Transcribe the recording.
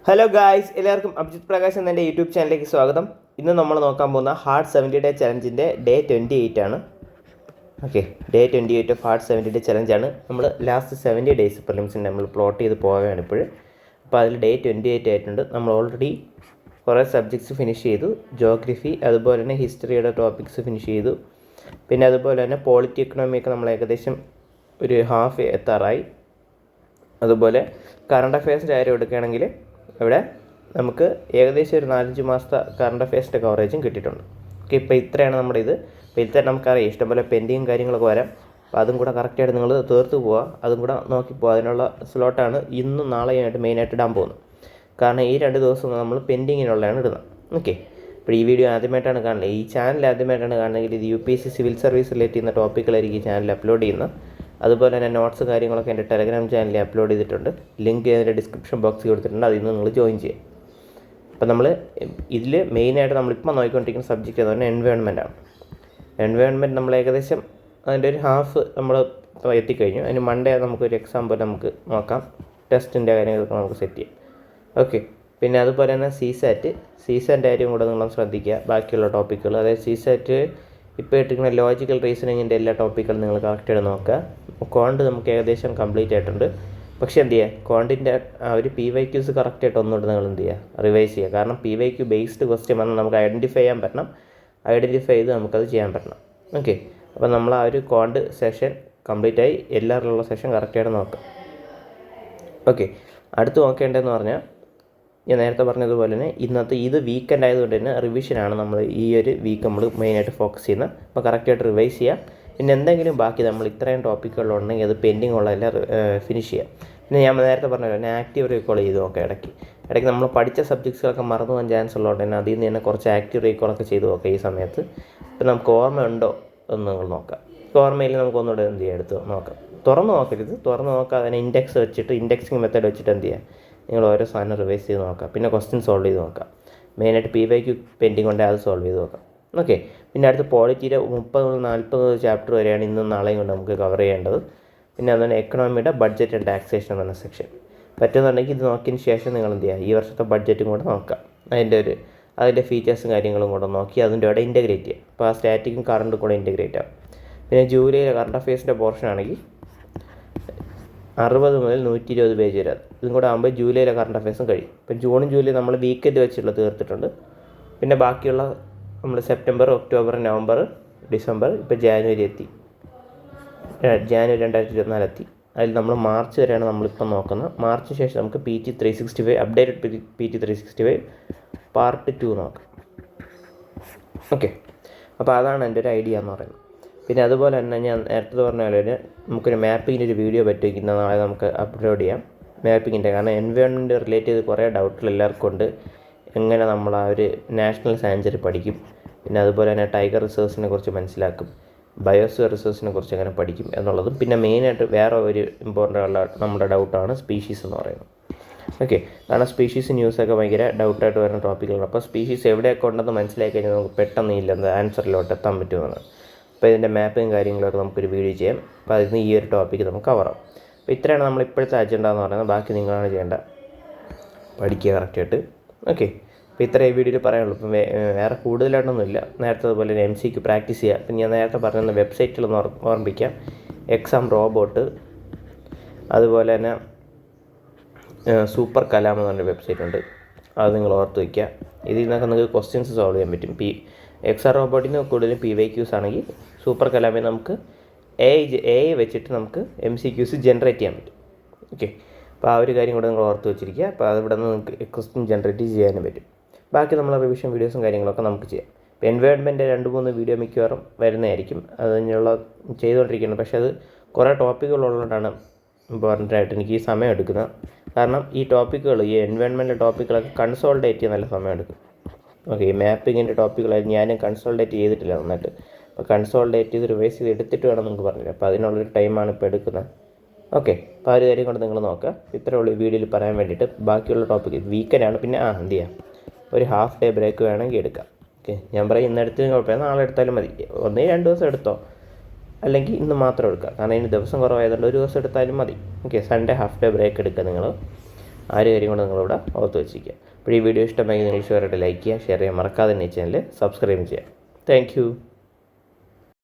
Hello guys, എല്ലാവർക്കും അഭിജിത് പ്രകാശ് എന്ന YouTube ചാനലിലേക്ക് സ്വാഗതം. ഇന്ന് നമ്മൾ നോക്കാൻ പോകുന്ന ഹാർഡ് 70 ഡേ ചലഞ്ചിൻ്റെ ഡേ 28 ആണ്. Okay, day 28 of hard 70 day ചലഞ്ചാണ്. നമ്മൾ ലാസ്റ്റ് 70 ഡേയ്സ് പ്രിലിംസിൻ്റെ നമ്മൾ പ്ലോട്ട് ചെയ്ത് പോവുകയാണ് ഇപ്പോൾ. അപ്പോൾ അതിൽ ഡേ 28 ആയിട്ടുണ്ട്. നമ്മൾ ഓൾറെഡി കുറേ സബ്ജക്ട്സ് ഫിനിഷ് ചെയ്തു. ജോഗ്രഫി, അതുപോലെ തന്നെ ഹിസ്റ്ററിയുടെ ടോപ്പിക്സ് ഫിനിഷ് ചെയ്തു. പിന്നെ അതുപോലെ തന്നെ പോളിറ്റി എക്കണോമിയൊക്കെ നമ്മൾ ഏകദേശം ഒരു ഹാഫ് എത്താറായി. അതുപോലെ കറണ്ട് അഫെയർസിൻ്റെ കാര്യം എടുക്കുകയാണെങ്കിൽ ഇവിടെ നമുക്ക് ഏകദേശം ഒരു 4-5 മാസത്തെ കറണ്ട് അഫെയർസിൻ്റെ കവറേജും കിട്ടിയിട്ടുണ്ട്. ഓക്കെ, ഇപ്പോൾ ഇത്രയാണ് നമ്മുടെ ഇത്. ഇപ്പോൾ ഇത്ര നമുക്കറിയാം ഇഷ്ടംപോലെ പെൻഡിങ് കാര്യങ്ങളൊക്കെ വരാം. അപ്പോൾ അതും കൂടെ കറക്റ്റായിട്ട് നിങ്ങൾ തീർത്ത് പോവുക, അതും കൂടെ നോക്കി പോവുക. അതിനുള്ള സ്ലോട്ടാണ് ഇന്നും നാളെയായിട്ട് മെയിനായിട്ട് ഇടാൻ പോകുന്നത്. കാരണം ഈ 2 ദിവസം നമ്മൾ പെൻഡിങ്ങിനുള്ളതാണ് ഇടുന്നത്. ഓക്കെ, ഇപ്പോൾ ഈ വീഡിയോ ആദ്യമായിട്ടാണ് കാണുന്നത്, ഈ ചാനൽ ആദ്യമായിട്ടാണ് കാണുന്നതെങ്കിൽ ഇത് UPSC സിവിൽ സർവീസ് റിലേറ്റ് ചെയ്യുന്ന ടോപ്പിക്കുകളായിരിക്കും ഈ ചാനൽ അപ്ലോഡ് ചെയ്യുന്നത്. അതുപോലെ തന്നെ നോട്ട്സ് കാര്യങ്ങളൊക്കെ എൻ്റെ ടെലഗ്രാം ചാനലിൽ അപ്ലോഡ് ചെയ്തിട്ടുണ്ട്. ലിങ്ക് അതിൻ്റെ ഡിസ്ക്രിപ്ഷൻ ബോക്സിൽ കൊടുത്തിട്ടുണ്ട്, അതിൽ നിന്ന് നിങ്ങൾ ജോയിൻ ചെയ്യാം. അപ്പോൾ നമ്മൾ ഇതിൽ മെയിനായിട്ട് നമ്മളിപ്പോൾ നോക്കിക്കൊണ്ടിരിക്കുന്ന സബ്ജക്റ്റ് എന്ന് പറഞ്ഞാൽ എൻവയോൺമെൻറ്റാണ്. എൻവയോൺമെൻറ്റ് നമ്മൾ ഏകദേശം അതിൻ്റെ ഒരു ഹാഫ് നമ്മൾ എത്തിക്കഴിഞ്ഞു. അതിന് മൺഡേ നമുക്കൊരു എക്സാം പോലെ നമുക്ക് നോക്കാം. ടെസ്റ്റിൻ്റെ കാര്യങ്ങളൊക്കെ നമുക്ക് സെറ്റ് ചെയ്യാം. ഓക്കെ, പിന്നെ അതുപോലെ തന്നെ സീസാൻ്റെ കാര്യം കൂടെ നിങ്ങൾ ശ്രദ്ധിക്കുക. ബാക്കിയുള്ള ടോപ്പിക്കുകൾ, അതായത് സീസാറ്റ് ഇപ്പോൾ ഇട്ടിരിക്കുന്ന ലോജിക്കൽ റീസണിങ്ങിൻ്റെ എല്ലാ ടോപ്പിക്കുകളും നിങ്ങൾ കറക്റ്റായിട്ട് നോക്കുക. ക്വാണ്ട് നമുക്ക് ഏകദേശം കംപ്ലീറ്റ് ആയിട്ടുണ്ട്. പക്ഷേ എന്ത് ചെയ്യുക, ക്വാണ്ടിൻ്റെ ഒരു PYQs കറക്റ്റായിട്ട് ഒന്നുകൊണ്ട് നിങ്ങൾ എന്ത് ചെയ്യുക, റിവൈസ് ചെയ്യുക. കാരണം PYQ ബേസ്ഡ് ക്വസ്റ്റ്യൻ വന്നാൽ നമുക്ക് ഐഡൻറ്റിഫൈ ചെയ്യാൻ പറ്റണം. ഐഡൻറ്റിഫൈ ചെയ്ത് നമുക്കത് ചെയ്യാൻ പറ്റണം. ഓക്കെ, അപ്പോൾ നമ്മൾ ആ ഒരു ക്വാണ്ട് സെഷൻ കംപ്ലീറ്റ് ആയി. എല്ലാവരിലുള്ള സെഷൻ കറക്റ്റായിട്ട് നോക്കാം. ഓക്കെ, അടുത്ത് നോക്കേണ്ടതെന്ന് പറഞ്ഞാൽ ഞാൻ നേരത്തെ പറഞ്ഞതുപോലെ തന്നെ ഇന്നത്തെ ഇത് വീക്കെൻഡ് ആയതുകൊണ്ട് തന്നെ റിവിഷനാണ് നമ്മൾ ഈ ഒരു വീക്ക് നമ്മൾ മെയിനായിട്ട് ഫോക്കസ് ചെയ്യുന്നത്. അപ്പോൾ കറക്റ്റായിട്ട് റിവൈസ് ചെയ്യുക. പിന്നെ എന്തെങ്കിലും ബാക്കി നമ്മൾ ഇത്രയും ടോപ്പിക്കുകളുണ്ടെങ്കിൽ അത് പെൻഡിങ് ഉള്ളതെല്ലാം ഫിനിഷ് ചെയ്യുക. പിന്നെ ഞാൻ നേരത്തെ പറഞ്ഞല്ലോ, ഞാൻ ആക്റ്റീവ് റീകോൾ ചെയ്ത് നോക്കാം. ഇടയ്ക്ക് നമ്മൾ പഠിച്ച സബ്ജക്ട്സുകളൊക്കെ മറന്നു പോകാൻ ചാൻസ് ഉള്ളതുകൊണ്ട് തന്നെ അതിൽ നിന്ന് തന്നെ കുറച്ച് ആക്റ്റീവ് റീകോളൊക്കെ ചെയ്ത് നോക്കാം ഈ സമയത്ത്. ഇപ്പം നമുക്ക് ഓർമ്മയുണ്ടോ എന്ന് നിങ്ങൾ നോക്കാം. ഓർമ്മയിൽ നമുക്കൊന്നുകൂടെ എന്ത് ചെയ്യുക, എടുത്ത് നോക്കാം. തുറന്ന് നോക്കരുത്, തുറന്ന് നോക്കാതെ തന്നെ ഇൻഡെക്സ് വെച്ചിട്ട്, ഇൻഡെക്സിങ് മെത്തേഡ് വെച്ചിട്ട് എന്ത് ചെയ്യുക, നിങ്ങൾ ഓരോ സാധനം റിവൈസ് ചെയ്ത് നോക്കാം. പിന്നെ ക്വസ്റ്റ്യൻ സോൾവ് ചെയ്ത് നോക്കാം. മെയിനായിട്ട് PYQ പെൻഡിങ് ഉണ്ടെങ്കിൽ അത് സോൾവ് ചെയ്ത് നോക്കാം. ഓക്കെ, പിന്നെ അടുത്ത് പോളിറ്റിയുടെ 30-40 ചാപ്റ്റർ വരെയാണ് ഇന്നും നാളെയും കൊണ്ട് നമുക്ക് കവർ ചെയ്യേണ്ടത്. പിന്നെ അതുപോലെ എക്കണോമിയുടെ ബഡ്ജറ്റ് ആൻഡ് ടാക്സേഷൻ എന്ന സെക്ഷൻ പറ്റുന്നുണ്ടെങ്കിൽ ഇത് നോക്കിയതിന് ശേഷം നിങ്ങൾ എന്ത് ചെയ്യുക, ഈ വർഷത്തെ ബഡ്ജറ്റും കൂടെ നോക്കാം. അതിൻ്റെ ഫീച്ചേഴ്സും കാര്യങ്ങളും കൂടെ നോക്കി അതിൻ്റെ കൂടെ ഇൻറ്റഗ്രേറ്റ് ചെയ്യുക. അപ്പോൾ ആ സ്റ്റാറ്റിക്കും കറണ്ടും കൂടെ ഇൻറ്റഗ്രേറ്റ് ആവും. പിന്നെ ജൂലൈയിലെ കറണ്ട് അഫെയർസിൻ്റെ പോർഷൻ ആണെങ്കിൽ 60 മുതൽ 120 പേജ് വരെ. ഇതും കൂടെ ആകുമ്പോൾ ജൂലൈയിലെ കറണ്ട് അഫെയർസും കഴിയും. ഇപ്പം ജൂണും ജൂലൈ നമ്മൾ വീക്കെൻഡ് വെച്ചുള്ള തീർത്തിട്ടുണ്ട്. പിന്നെ ബാക്കിയുള്ള നമ്മൾ സെപ്റ്റംബർ, ഒക്ടോബർ, നവംബർ, ഡിസംബർ, ഇപ്പോൾ ജാനുവരി എത്തി. ജാനുവരി 2024 എത്തി. അതിൽ നമ്മൾ മാർച്ച് വരെയാണ് നമ്മളിപ്പം നോക്കുന്നത്. മാർച്ചിന് ശേഷം നമുക്ക് PT 365 അപ്ഡേറ്റഡ് PT 365 പാർട്ട് 2 നോക്കാം. ഓക്കെ, അപ്പോൾ അതാണ് എൻ്റെ ഒരു ഐഡിയ എന്ന് പറയുന്നത്. പിന്നെ അതുപോലെ തന്നെ ഞാൻ നേരത്തെ പറഞ്ഞ പോലെ തന്നെ നമുക്കൊരു മാപ്പിങ്ങിൻ്റെ ഒരു വീഡിയോ പറ്റുമെങ്കിൽ നാളെ നമുക്ക് അപ്ലോഡ് ചെയ്യാം. മാപ്പിങ്ങിൻ്റെ, കാരണം എൻവയോൺമെൻറ്റ് റിലേറ്റ് ചെയ്ത് കുറേ ഡൗട്ടുകൾ എല്ലാവർക്കും ഉണ്ട്. എങ്ങനെ നമ്മൾ ആ ഒരു നാഷണൽ സാഞ്ചുറി പഠിക്കും, പിന്നെ അതുപോലെ തന്നെ ടൈഗർ റിസർവ്സിനെ കുറിച്ച് മനസ്സിലാക്കും, ബയോസ്ഫിയർ റിസർവ്സിനെ കുറിച്ച് എങ്ങനെ പഠിക്കും എന്നുള്ളതും. പിന്നെ മെയിനായിട്ട് വേറെ ഒരു ഇമ്പോർട്ടൻ്റ് ഉള്ള നമ്മുടെ ഡൗട്ടാണ് സ്പീഷീസ് എന്ന് പറയുന്നത്. ഓക്കെ, കാരണം സ്പീഷീസ് ന്യൂസൊക്കെ ഭയങ്കര ഡൗട്ടായിട്ട് വരുന്ന ടോപ്പിക്കുകളാണ്. അപ്പോൾ സ്പീഷീസ് എവിടെയൊക്കെ ഉണ്ടെന്ന് മനസ്സിലാക്കി കഴിഞ്ഞാൽ നമുക്ക് പെട്ടെന്ന് ഇല്ലെന്ന് ആൻസറിലോട്ട് എത്താൻ പറ്റുമെന്നാണ്. അപ്പോൾ ഇതിൻ്റെ മാപ്പും കാര്യങ്ങളൊക്കെ നമുക്കൊരു വീഡിയോ ചെയ്യാം. അപ്പോൾ അതിന് ഈ ഒരു ടോപ്പിക്ക് നമുക്ക് കവറാം. അപ്പോൾ ഇത്രയാണ് നമ്മൾ ഇപ്പോഴത്തെ അജണ്ട എന്ന് പറയുന്നത്. ബാക്കി നിങ്ങളാണ് ചെയ്യേണ്ട, പഠിക്കുക കറക്റ്റായിട്ട്. ഓക്കെ, അപ്പോൾ ഇത്ര ഈ വീഡിയോയിൽ പറയാനുള്ളൂ. ഇപ്പം വേറെ കൂടുതലായിട്ടൊന്നുമില്ല. നേരത്തെ അതുപോലെ തന്നെ MCQ പ്രാക്ടീസ് ചെയ്യുക. അപ്പം ഞാൻ നേരത്തെ പറഞ്ഞ വെബ്സൈറ്റിലൊന്ന് ഓർമ്മിപ്പിക്കാം. എക്സാം റോബോട്ട്, അതുപോലെ തന്നെ സൂപ്പർ കലാം എന്ന് പറഞ്ഞ വെബ്സൈറ്റ് ഉണ്ട്, അത് നിങ്ങൾ ഓർത്ത് വയ്ക്കുക. ഇതിൽ നിന്നൊക്കെ നിങ്ങൾക്ക് ക്വസ്റ്റ്യൻസ് സോൾവ് ചെയ്യാൻ പറ്റും. എക്സാം റോബോട്ടിന് കൂടുതലും PYQs ആണെങ്കിൽ സൂപ്പർ കലാമിൽ നമുക്ക് AI വെച്ചിട്ട് നമുക്ക് MCQs ജനറേറ്റ് ചെയ്യാൻ പറ്റും. ഓക്കെ, അപ്പോൾ ആ ഒരു കാര്യം കൂടെ നിങ്ങൾ ഓർത്ത് വെച്ചിരിക്കുക. അപ്പോൾ അതിവിടെ നിന്ന് നിങ്ങൾക്ക് ക്വസ്റ്റ്യൻ ജനറേറ്റ് ചെയ്യാനും പറ്റും. ബാക്കി നമ്മൾ റിവിഷൻ വീഡിയോസും കാര്യങ്ങളൊക്കെ നമുക്ക് ചെയ്യാം. ഇപ്പോൾ എൻവയോൺമെൻറ്റ് 2-3 വീഡിയോ മിക്കവാറും വരുന്നതായിരിക്കും. അതിനുള്ള ചെയ്തുകൊണ്ടിരിക്കുന്നത്. പക്ഷേ അത് കുറേ ടോപ്പിക്കുകളുള്ളതുകൊണ്ടാണ് ഇമ്പോർട്ടൻ്റായിട്ട് എനിക്ക് ഈ സമയം എടുക്കുന്നത്. കാരണം ഈ എൻവയോൺമെൻറ്റ് ടോപ്പിക്കുകളൊക്കെ കൺസോൾട്ടേറ്റ് ചെയ്യാൻ നല്ല സമയം എടുക്കും. ഓക്കെ, ഈ മാപ്പിങ്ങിൻ്റെ ടോപ്പിക്കുകളായിരുന്നു ഞാനും കൺസോൾട്ടേറ്റ് ചെയ്തിട്ടില്ല നന്നായിട്ട്. അപ്പോൾ കൺസോൾട്ടേറ്റ് ചെയ്ത് റിവൈസ് ചെയ്ത് എടുത്തിട്ട് വേണം നിങ്ങൾക്ക് പറഞ്ഞില്ല. അപ്പോൾ അതിനുള്ളൊരു ടൈമാണ് ഇപ്പോൾ എടുക്കുന്നത്. ഓക്കെ, അപ്പോൾ ആ ഒരു കാര്യം കൊണ്ട് നിങ്ങൾ നോക്കുക. ഇത്രയേ ഉള്ളൂ ഈ വീഡിയോയിൽ പറയാൻ വേണ്ടിയിട്ട്. ബാക്കിയുള്ള ടോപ്പിക്ക് വീക്കെൻഡാണ്. പിന്നെ എന്ത് ചെയ്യാം, ഒരു ഹാഫ് ഡേ ബ്രേക്ക് വേണമെങ്കിൽ എടുക്കാം. ഓക്കെ, ഞാൻ പറയും ഇന്ന് എടുത്തതിന് കുഴപ്പമില്ല, നാളെ എടുത്താലും മതി. 1-2 ദിവസം എടുത്തോ, അല്ലെങ്കിൽ ഇന്ന് മാത്രം എടുക്കുക. കാരണം ഇനി ദിവസം കുറവായതുകൊണ്ട് ഒരു ദിവസം എടുത്താലും മതി. Okay, Sunday half day break എടുക്കുക നിങ്ങൾ. ആ ഒരു കാര്യം കൂടെ നിങ്ങളിവിടെ ഓർത്ത് വെച്ചിരിക്കുക. അപ്പോൾ ഈ വീഡിയോ ഇഷ്ടമെങ്കിൽ നിങ്ങൾ ഷെയർ ലൈക്ക് ചെയ്യുക, ഷെയർ ചെയ്യാൻ മറക്കാതെ തന്നെ ഈ ചാനൽ സബ്സ്ക്രൈബ് ചെയ്യുക. താങ്ക്